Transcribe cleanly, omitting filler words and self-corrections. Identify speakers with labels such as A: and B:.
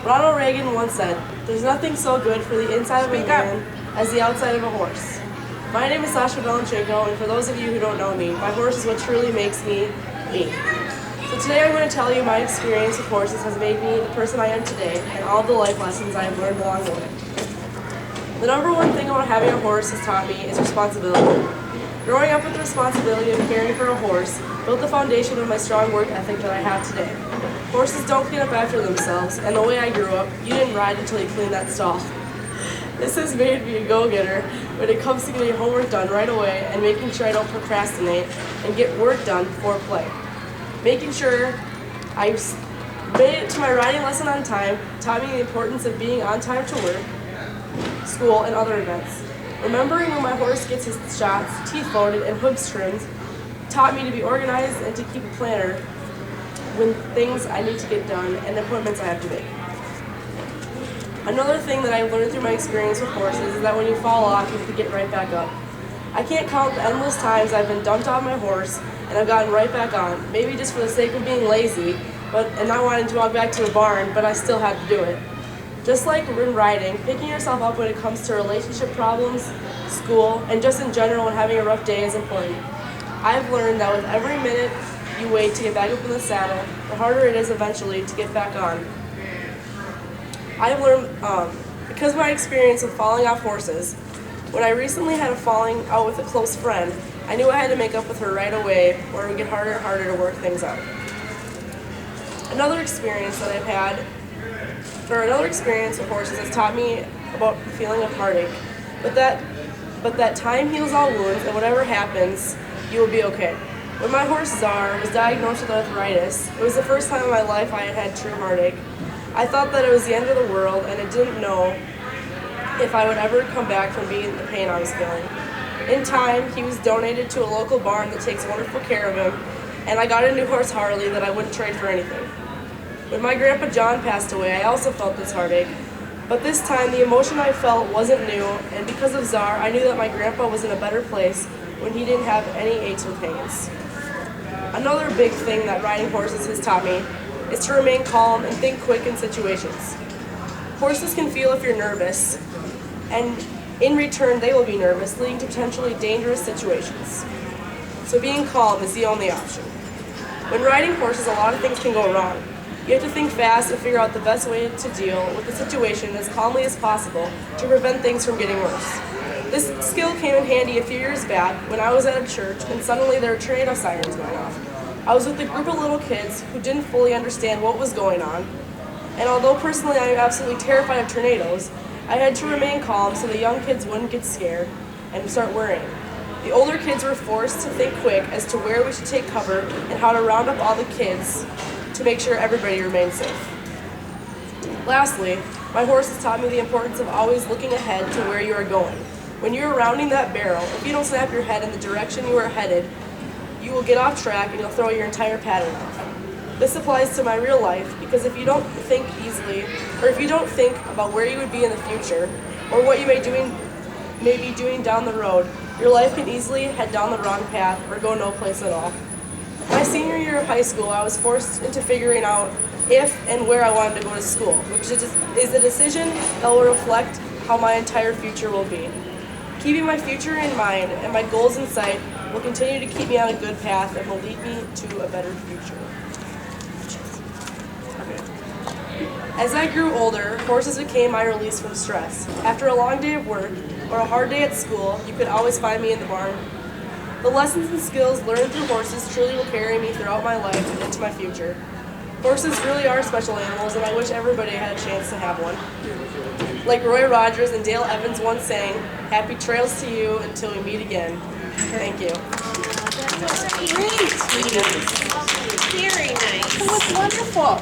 A: Ronald Reagan once said, "There's nothing so good for the inside of a man as the outside of a horse." My name is Sasha Belenchenko, and for those of you who don't know me, my horse is what truly makes me, me. So today I'm going to tell you my experience with horses has made me the person I am today, and all the life lessons I have learned along the way. The number one thing about having a horse has taught me is responsibility. Growing up with the responsibility of caring for a horse built the foundation of my strong work ethic that I have today. Horses don't clean up after themselves, and the way I grew up, you didn't ride until you cleaned that stall. This has made me a go-getter when it comes to getting homework done right away and making sure I don't procrastinate and get work done before play. Making sure I made it to my riding lesson on time taught me the importance of being on time to work, school, and other events. Remembering when my horse gets his shots, teeth loaded, and hooves trimmed taught me to be organized and to keep a planner when things I need to get done and appointments I have to make. Another thing that I've learned through my experience with horses is that when you fall off, you have to get right back up. I can't count the endless times I've been dumped off my horse and I've gotten right back on, maybe just for the sake of being lazy and not wanting to walk back to the barn, but I still had to do it. Just like in riding, picking yourself up when it comes to relationship problems, school, and just in general when having a rough day is important. I've learned that with every minute you wait to get back up in the saddle, the harder it is eventually to get back on. I've learned, because of my experience with falling off horses, when I recently had a falling out with a close friend, I knew I had to make up with her right away or it would get harder and harder to work things out. Another experience with horses has taught me about the feeling of heartache, but that time heals all wounds, and whatever happens, you will be okay. When my horse Czar was diagnosed with arthritis, it was the first time in my life I had had true heartache. I thought that it was the end of the world, and I didn't know if I would ever come back from being the pain I was feeling. In time, he was donated to a local barn that takes wonderful care of him, and I got a new horse, Harley, that I wouldn't trade for anything. When my grandpa John passed away, I also felt this heartache, but this time the emotion I felt wasn't new, and because of Czar, I knew that my grandpa was in a better place when he didn't have any aches or pains. Another big thing that riding horses has taught me is to remain calm and think quick in situations. Horses can feel if you're nervous, and in return they will be nervous, leading to potentially dangerous situations. So being calm is the only option. When riding horses, a lot of things can go wrong. You have to think fast and figure out the best way to deal with the situation as calmly as possible to prevent things from getting worse. This skill came in handy a few years back when I was at a church and suddenly there were tornado sirens going off. I was with a group of little kids who didn't fully understand what was going on, and although personally I am absolutely terrified of tornadoes, I had to remain calm so the young kids wouldn't get scared and start worrying. The older kids were forced to think quick as to where we should take cover and how to round up all the kids to make sure everybody remained safe. Lastly, my horse has taught me the importance of always looking ahead to where you are going. When you are rounding that barrel, if you don't snap your head in the direction you are headed, you will get off track and you'll throw your entire pattern off. This applies to my real life because if you don't think easily, or if you don't think about where you would be in the future, or what you may be doing down the road, your life can easily head down the wrong path or go no place at all. My senior year of high school, I was forced into figuring out if and where I wanted to go to school, which is a decision that will reflect how my entire future will be. Keeping my future in mind and my goals in sight will continue to keep me on a good path and will lead me to a better future. As I grew older, horses became my release from stress. After a long day of work or a hard day at school, you could always find me in the barn. The lessons and skills learned through horses truly will carry me throughout my life and into my future. Horses really are special animals, and I wish everybody had a chance to have one. Like Roy Rogers and Dale Evans once sang, "Happy trails to you until we meet again." Thank you.
B: That was great. Very nice.
C: That was wonderful.